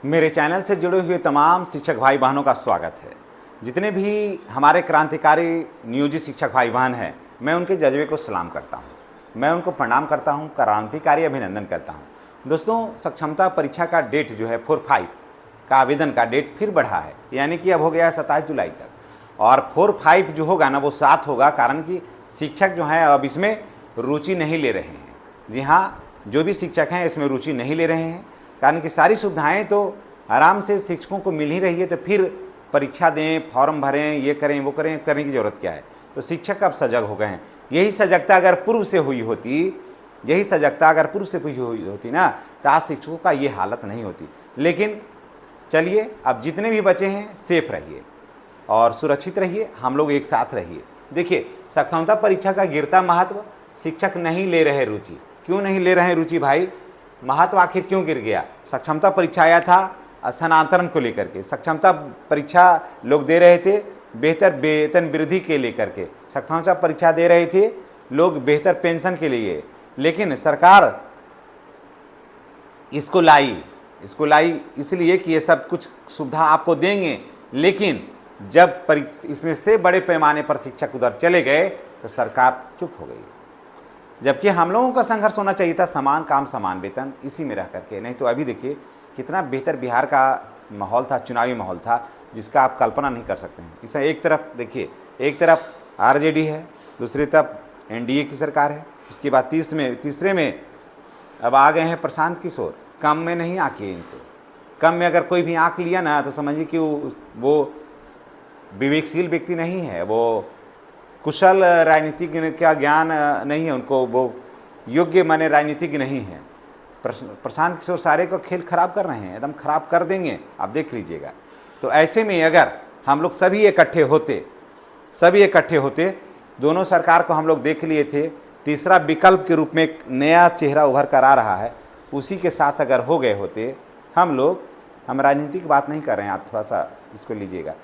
मेरे चैनल से जुड़े हुए तमाम शिक्षक भाई बहनों का स्वागत है। जितने भी हमारे क्रांतिकारी नियोजित शिक्षक भाई बहन हैं, मैं उनके जज्बे को सलाम करता हूं, मैं उनको प्रणाम करता हूं, क्रांतिकारी अभिनंदन करता हूं। दोस्तों, सक्षमता परीक्षा का डेट जो है 4/5 का आवेदन का डेट फिर बढ़ा है, यानी कि अब हो गया है 27 जुलाई तक। और 4/5 जो होगा ना वो 7 होगा, कारण कि शिक्षक जो हैं अब इसमें रुचि नहीं ले रहे हैं। जी हाँ, जो भी शिक्षक हैं इसमें रुचि नहीं ले रहे हैं, कारण कि सारी सुविधाएं तो आराम से शिक्षकों को मिल ही रही है, तो फिर परीक्षा दें, फॉर्म भरें, ये करें वो करें, करने की ज़रूरत क्या है। तो शिक्षक अब सजग हो गए हैं। यही सजगता अगर पूर्व से हुई होती ना, तो आज शिक्षकों का ये हालत नहीं होती। लेकिन चलिए, अब जितने भी बचे हैं सेफ रहिए और सुरक्षित रहिए, हम लोग एक साथ रहिए। देखिए, सक्षमता परीक्षा का गिरता महत्व, शिक्षक नहीं ले रहे रुचि। क्यों नहीं ले रहे रुचि भाई? महत्व आखिर क्यों गिर गया? सक्षमता परीक्षा आया था स्थानांतरण को लेकर के, सक्षमता परीक्षा लोग दे रहे थे बेहतर वेतन वृद्धि के लेकर के, सक्षमता परीक्षा दे रहे थे लोग बेहतर पेंशन के लिए। लेकिन सरकार इसको लाई इसलिए कि ये सब कुछ सुविधा आपको देंगे, लेकिन जब इसमें से बड़े पैमाने पर शिक्षक उधर चले गए तो सरकार चुप हो गई। जबकि हम लोगों का संघर्ष होना चाहिए था समान काम समान वेतन, इसी में रह करके। नहीं तो अभी देखिए कितना बेहतर बिहार का माहौल था, चुनावी माहौल था, जिसका आप कल्पना नहीं कर सकते हैं। इसे एक तरफ देखिए, एक तरफ आरजेडी है, दूसरी तरफ एनडीए की सरकार है, उसके बाद तीसरे में अब आ गए हैं प्रशांत किशोर। कम में नहीं आके इनको, कम में अगर कोई भी आंक लिया ना तो समझिए कि वो विवेकशील व्यक्ति नहीं है, वो कुशल राजनीतिज्ञ का ज्ञान नहीं है उनको, वो योग्य माने राजनीतिज्ञ नहीं है। प्रशांत किशोर सारे को खेल खराब कर रहे हैं, एकदम खराब कर देंगे, आप देख लीजिएगा। तो ऐसे में अगर हम लोग सभी इकट्ठे होते, दोनों सरकार को हम लोग देख लिए थे, तीसरा विकल्प के रूप में एक नया चेहरा उभर कर आ रहा है, उसी के साथ अगर हो गए होते हम राजनीति की बात नहीं कर रहे हैं, आप थोड़ा सा इसको लीजिएगा,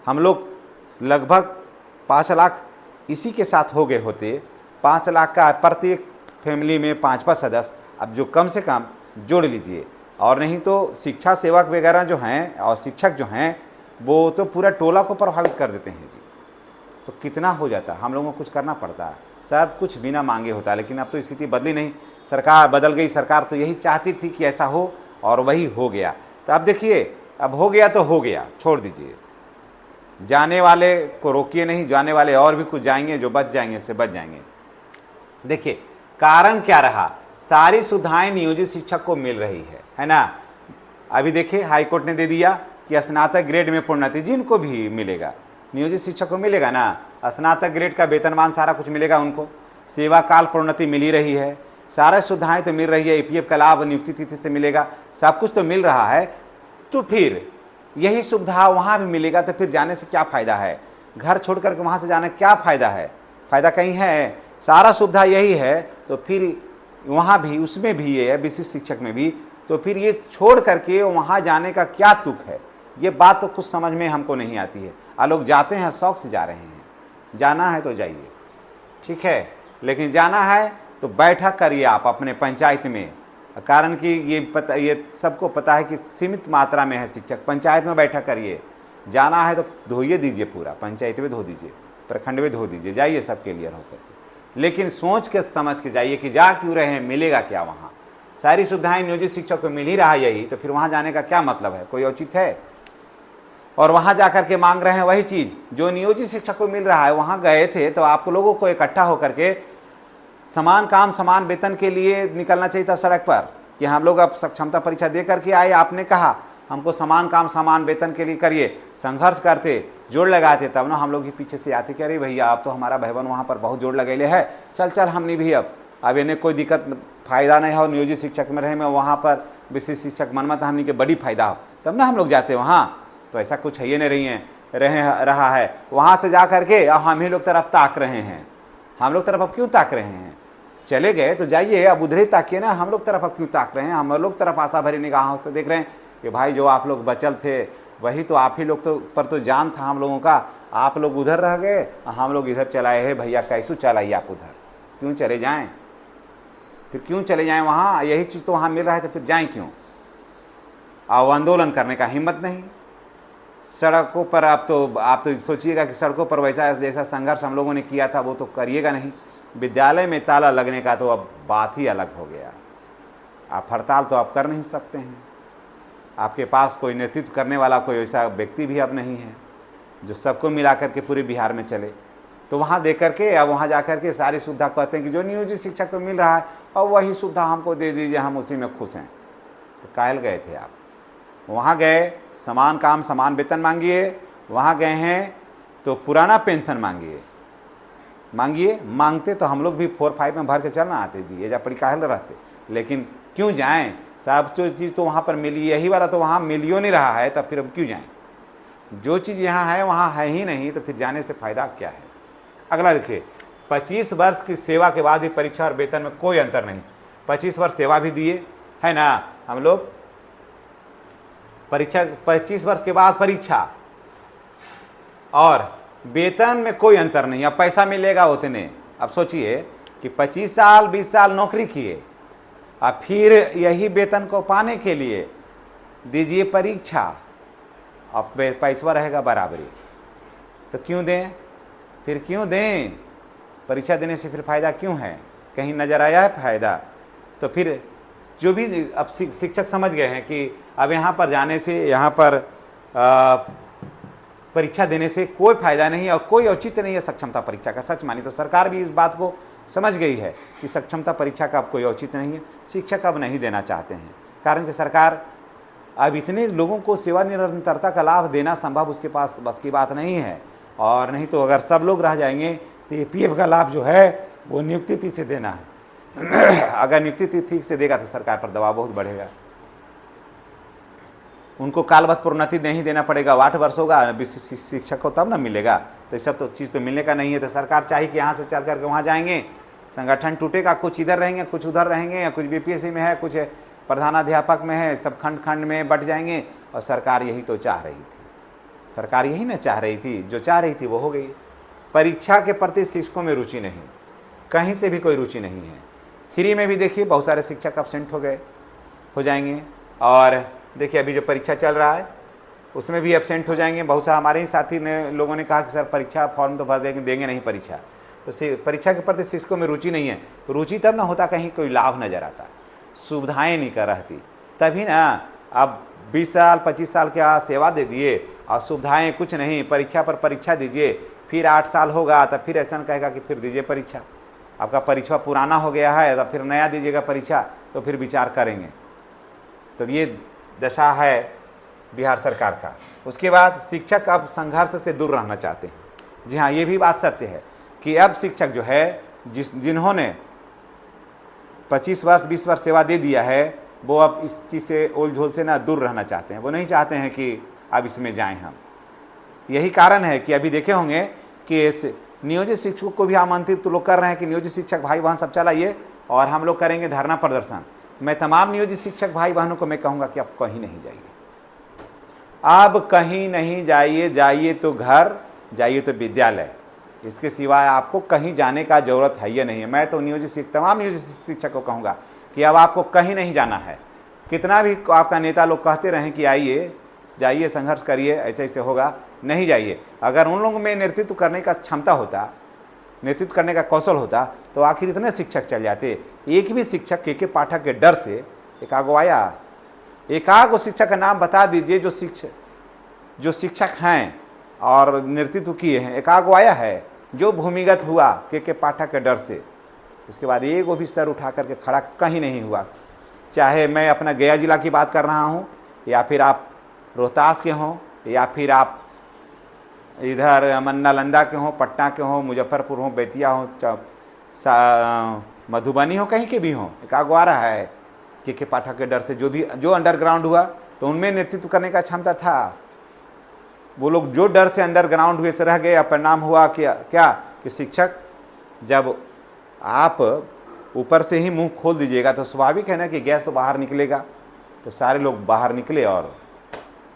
हम लोग लगभग 5 लाख इसी के साथ हो गए होते। 5 लाख का प्रत्येक फैमिली में 5-5 सदस्य, अब जो कम से कम जोड़ लीजिए। और नहीं तो शिक्षा सेवक वगैरह जो हैं और शिक्षक जो हैं वो तो पूरा टोला को प्रभावित कर देते हैं जी। तो कितना हो जाता, हम लोगों को कुछ करना पड़ता, सब कुछ बिना मांगे होता। लेकिन अब तो स्थिति बदली नहीं, सरकार बदल गई। सरकार तो यही चाहती थी कि ऐसा हो और वही हो गया। तो अब देखिए, अब हो गया तो हो गया, छोड़ दीजिए। जाने वाले को रोकिए नहीं, जाने वाले और भी कुछ जाएंगे, जो बच जाएंगे से बच जाएंगे। देखिए कारण क्या रहा, सारी सुविधाएं नियोजित शिक्षक को मिल रही है ना। अभी देखिए हाई कोर्ट ने दे दिया कि स्नातक ग्रेड में प्रोन्नति जिनको भी मिलेगा, नियोजित शिक्षक को मिलेगा ना, स्नातक ग्रेड का वेतनमान सारा कुछ मिलेगा उनको, सेवा काल प्रोन्नति मिल ही रही है, सारा सुविधाएं तो मिल रही है, ईपीएफ का लाभ नियुक्ति तिथि से मिलेगा, सब कुछ तो मिल रहा है। तो फिर यही सुविधा वहाँ भी मिलेगा तो फिर जाने से क्या फ़ायदा है? घर छोड़ करके वहाँ से जाने क्या फ़ायदा है? फ़ायदा कहीं है? सारा सुविधा यही है तो फिर वहाँ भी, उसमें भी ये है, विशिष्ट शिक्षक में भी, तो फिर ये छोड़ करके वहाँ जाने का क्या तुक है? ये बात तो कुछ समझ में हमको नहीं आती है। लोग जाते हैं, शौक से जा रहे हैं, जाना है तो जाइए, ठीक है, लेकिन जाना है तो बैठक करिए आप अपने पंचायत में, कारण कि ये सबको पता है कि सीमित मात्रा में है शिक्षक। पंचायत में बैठक करिए, जाना है तो धोइए दीजिए, पूरा पंचायत में धो दीजिए, प्रखंड में धो दीजिए, जाइए सब क्लियर होकर। लेकिन सोच के समझ के जाइए कि जा क्यों रहे हैं, मिलेगा क्या वहाँ? सारी सुविधाएं नियोजित शिक्षक को मिल ही रहा है यही, तो फिर वहाँ जाने का क्या मतलब है? कोई औचित्य है? और वहाँ जा कर के मांग रहे हैं वही चीज़ जो नियोजित शिक्षक को मिल रहा है। वहाँ गए थे तो आप लोगों को इकट्ठा होकर के समान काम समान वेतन के लिए निकलना चाहिए था सड़क पर, कि हम लोग अब सक्षमता परीक्षा दे करके आए, आपने कहा हमको समान काम समान वेतन के लिए करिए, संघर्ष करते, जोड़ लगाते, तब ना हम लोग ही पीछे से आते कि अरे भैया आप तो हमारा भाईबन वहाँ पर बहुत जोड़ लगेले है, चल हमने भी अब इन्हें कोई दिक्कत फ़ायदा नहीं हो, नियोजित शिक्षक में रहे में वहाँ पर विशिष्ट शिक्षक मनमत हमने के बड़ी फ़ायदा हो, तब ना हम लोग जाते वहाँ। तो ऐसा कुछ है ये नहीं रहा है। वहाँ से जा करके हम ही लोग तरफ ताक रहे हैं, हम लोग तरफ अब क्यों ताक रहे हैं? चले गए तो जाइए, अब उधर ही ताकिए ना, हम लोग तरफ अब क्यों ताक रहे हैं? हम लोग तरफ आशा भरी निगाहों से देख रहे हैं कि भाई जो आप लोग बचल थे वही तो, आप ही लोग तो पर तो जान था हम लोगों का, आप लोग उधर रह गए, हम लोग इधर चलाए हैं। भैया कैसे चलाइए आप उधर, क्यों चले जाएं? फिर क्यों चले जाएं वहाँ? यही चीज़ तो वहाँ मिल रहा है तो फिर जाएं क्यों? और आंदोलन करने का हिम्मत नहीं। सड़कों पर आप तो सोचिएगा कि सड़कों पर वैसा जैसा संघर्ष हम लोगों ने किया था वो तो करिएगा नहीं। विद्यालय में ताला लगने का तो अब बात ही अलग हो गया। आप हड़ताल तो आप कर नहीं सकते हैं, आपके पास कोई नेतृत्व करने वाला कोई ऐसा व्यक्ति भी अब नहीं है जो सबको मिला करके पूरे बिहार में चले। तो वहाँ दे करके अब वहाँ जा कर के सारी सुविधा कहते हैं कि जो नियोजित शिक्षक को मिल रहा है और वही सुविधा हमको दे दीजिए, हम उसी में खुश हैं। तो कायल गए थे आप? वहाँ गए समान काम समान वेतन मांगिए, वहाँ गए हैं तो पुराना पेंशन मांगिए। मांगते तो हम लोग भी 4-5 में भर के चलना आते जी, ये जा पड़ी कायल रहते। लेकिन क्यों जाएं? सब जो चीज़ तो वहाँ पर मिली, यही वाला तो वहाँ मिलियो नहीं रहा है, तब फिर हम क्यों जाएं? जो चीज़ यहाँ है वहाँ है ही नहीं, तो फिर जाने से फ़ायदा क्या है? अगला देखिए, 25 वर्ष की सेवा के बाद भी परीक्षा और वेतन में कोई अंतर नहीं। 25 वर्ष सेवा भी दिए है ना हम लोग, परीक्षा 25 वर्ष के बाद परीक्षा और वेतन में कोई अंतर नहीं। अब पैसा मिलेगा उतने। अब सोचिए कि 25 साल 20 साल नौकरी किए और फिर यही वेतन को पाने के लिए दीजिए परीक्षा, अब पैसा रहेगा बराबरी। तो क्यों दें? फिर क्यों दें? परीक्षा देने से फिर फ़ायदा क्यों है? कहीं नज़र आया है फ़ायदा? तो फिर जो भी अब शिक्षक समझ गए हैं कि अब यहाँ पर जाने से, यहाँ पर परीक्षा देने से कोई फ़ायदा नहीं और कोई औचित्य नहीं है सक्षमता परीक्षा का। सच मानी तो सरकार भी इस बात को समझ गई है कि सक्षमता परीक्षा का अब कोई औचित्य नहीं है। शिक्षक अब नहीं देना चाहते हैं, कारण कि सरकार अब इतने लोगों को सेवा निरंतरता का लाभ देना संभव उसके पास बस की बात नहीं है। और नहीं तो अगर सब लोग रह जाएंगे तो APF का लाभ जो है वो नियुक्ति तिथि से देना है। अगर नियुक्ति तिथि से देगा तो सरकार पर दबाव बहुत बढ़ेगा। उनको कालबद्ध प्रोन्नति नहीं देना पड़ेगा, 8 वर्ष होगा शिक्षक को तब ना मिलेगा। तो सब तो चीज़ तो मिलने का नहीं है। तो सरकार चाहिए कि यहाँ से चल करके वहाँ जाएंगे, संगठन टूटेगा, कुछ इधर रहेंगे कुछ उधर रहेंगे, या कुछ BPSC में है कुछ प्रधानाध्यापक में है, सब खंड खंड में बट जाएंगे। और सरकार यही तो चाह रही थी, सरकार यही ना चाह रही थी, जो चाह रही थी वो हो गई। परीक्षा के प्रति शिक्षकों में रुचि नहीं, कहीं से भी कोई रुचि नहीं है। 3 में भी देखिए बहुत सारे शिक्षक एब्सेंट हो जाएंगे। और देखिए अभी जो परीक्षा चल रहा है उसमें भी एब्सेंट हो जाएंगे। बहुत सारे हमारे ही साथी ने लोगों ने कहा कि सर परीक्षा फॉर्म तो भर देंगे नहीं परीक्षा। तो परीक्षा के प्रति शिक्षकों में रुचि नहीं है। रुचि तब ना होता कहीं कोई लाभ नज़र आता, सुविधाएं नहीं कर रहती, तभी ना। अब 20 साल 25 साल क्या सेवा दे दिए और सुविधाएं कुछ नहीं, परीक्षा पर परीक्षा दीजिए, फिर 8 साल होगा तो फिर ऐसा कहेगा कि फिर दीजिए परीक्षा। आपका परीक्षा पुराना हो गया है तो फिर नया दीजिएगा परीक्षा, तो फिर विचार करेंगे। तो ये दशा है बिहार सरकार का। उसके बाद शिक्षक अब संघर्ष से दूर रहना चाहते हैं। जी हाँ, ये भी बात सत्य है कि अब शिक्षक जो है जिन्होंने 25 वर्ष 20 वर्ष सेवा दे दिया है वो अब इस चीज़ से ओल झोल से ना दूर रहना चाहते हैं। वो नहीं चाहते हैं कि अब इसमें जाएं हम। यही कारण है कि अभी देखे होंगे कि इस नियोजित शिक्षकों को भी आमंत्रित तो लोग कर रहे हैं कि नियोजित शिक्षक भाई बहन सब चलाइए और हम लोग करेंगे धरना प्रदर्शन। मैं तमाम नियोजित शिक्षक भाई बहनों को मैं कहूँगा कि आप कहीं नहीं जाइए, आप कहीं नहीं जाइए। जाइए तो घर, जाइए तो विद्यालय, इसके सिवाय आपको कहीं जाने का ज़रूरत है ये नहीं है। मैं तो तमाम नियोजित शिक्षक को कहूँगा कि अब आपको कहीं नहीं जाना है। कितना भी आपका नेता लोग कहते रहें कि आइए जाइए संघर्ष करिए ऐसे ऐसे होगा, नहीं जाइए। अगर उन लोगों में नेतृत्व करने का क्षमता होता, नेतृत्व करने का कौशल होता तो आखिर इतने शिक्षक चल जाते। एक भी शिक्षक के पाठक के डर से एकागो आया, एकागो शिक्षक का नाम बता दीजिए जो शिक्षक हैं और नेतृत्व किए हैं, एकागो आया है जो भूमिगत हुआ के पाठक के डर से। उसके बाद एक भी सर उठा करके खड़ा कहीं नहीं हुआ। चाहे मैं अपना गया जिला की बात कर रहा हूँ, या फिर आप रोहतास के हों, या फिर आप इधर नालंदा के हों, पटना के हों, मुजफ्फरपुर हों, बेतिया हों, मधुबनी हो, कहीं के भी हों, एकागो आ रहा है के पाठक के डर से। जो अंडरग्राउंड हुआ तो उनमें नेतृत्व करने का क्षमता था। वो लोग जो डर से अंडरग्राउंड हुए से रह गए। परिणाम हुआ क्या कि शिक्षक जब आप ऊपर से ही मुंह खोल दीजिएगा तो स्वाभाविक है ना कि गैस तो बाहर निकलेगा। तो सारे लोग बाहर निकले और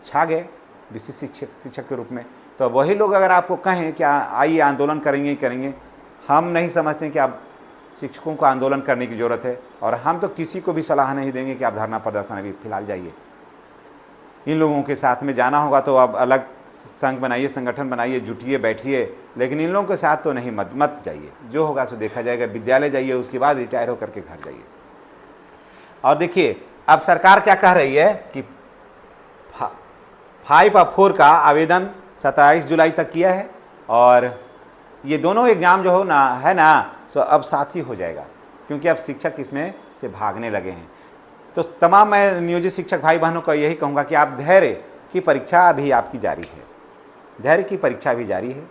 छा गए विशिष्ट शिक्षक के रूप में। तो वही लोग अगर आपको कहें कि आइए आंदोलन करेंगे ही करेंगे, हम नहीं समझते कि आप शिक्षकों को आंदोलन करने की ज़रूरत है। और हम तो किसी को भी सलाह नहीं देंगे कि आप धरना प्रदर्शन अभी फ़िलहाल जाइए। इन लोगों के साथ में जाना होगा तो आप अलग संघ बनाइए, संगठन बनाइए, जुटिए, बैठिए, लेकिन इन लोगों के साथ तो नहीं, मत जाइए। जो होगा सो देखा जाएगा। विद्यालय जाइए, उसके बाद रिटायर होकर के घर जाइए। और देखिए अब सरकार क्या कह रही है कि 5 और 4 का आवेदन 27 जुलाई तक किया है, और ये दोनों एग्ज़ाम जो हो ना है ना सो अब साथ ही हो जाएगा, क्योंकि अब शिक्षक इसमें से भागने लगे हैं। तो तमाम मैं नियोजित शिक्षक भाई बहनों को यही कहूँगा कि आप धैर्य की परीक्षा अभी आपकी जारी है, धैर्य की परीक्षा भी जारी है।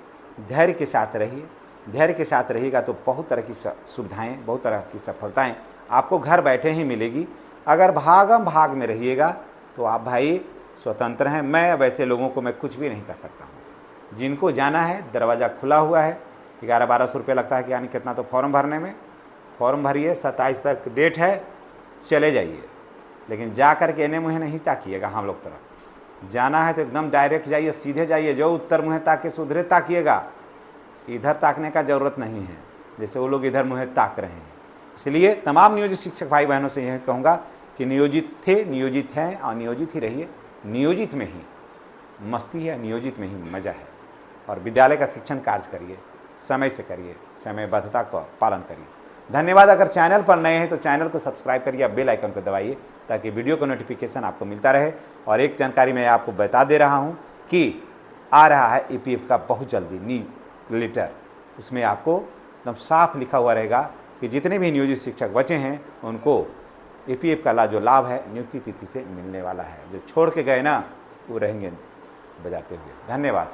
धैर्य के साथ रहिए, धैर्य के साथ रहिएगा तो बहुत तरह की सुविधाएँ, बहुत तरह की सफलताएँ आपको घर बैठे ही मिलेगी। अगर भागम भाग में रहिएगा तो आप भाई स्वतंत्र हैं। मैं वैसे लोगों को मैं कुछ भी नहीं कर सकता हूँ। जिनको जाना है दरवाज़ा खुला हुआ है। 1100-1200 रुपये लगता है कि यानी कितना, तो फॉर्म भरने में, फॉर्म भरिए, 27 तक डेट है, चले जाइए। लेकिन जा कर के एने मुँह नहीं ताकिएगा। हम लोग तरफ जाना है तो एकदम डायरेक्ट जाइए, सीधे जाइए। जो उत्तर मुँह ताके सुधरे ताकिएगा, इधर ताकने का ज़रूरत नहीं है जैसे वो लोग इधर मुँह ताक रहे हैं। इसलिए तमाम नियोजित शिक्षक भाई बहनों से यह कहूँगा कि नियोजित थे, नियोजित हैं और नियोजित ही रहिए। नियोजित में ही मस्ती है, नियोजित में ही मज़ा है। और विद्यालय का शिक्षण कार्य करिए, समय से करिए, समयबद्धता का पालन करिए। धन्यवाद। अगर चैनल पर नए हैं तो चैनल को सब्सक्राइब करिए, बेल आइकन को दबाइए ताकि वीडियो का नोटिफिकेशन आपको मिलता रहे। और एक जानकारी मैं आपको बता दे रहा हूँ कि आ रहा है EPF का बहुत जल्दी न्यूज़ लेटर। उसमें आपको एकदम साफ लिखा हुआ रहेगा कि जितने भी नियोजित शिक्षक बचे हैं उनको EPF का जो लाभ है नियुक्ति तिथि से मिलने वाला है। जो छोड़ के गए ना वो रहेंगे बजाते हुए। धन्यवाद।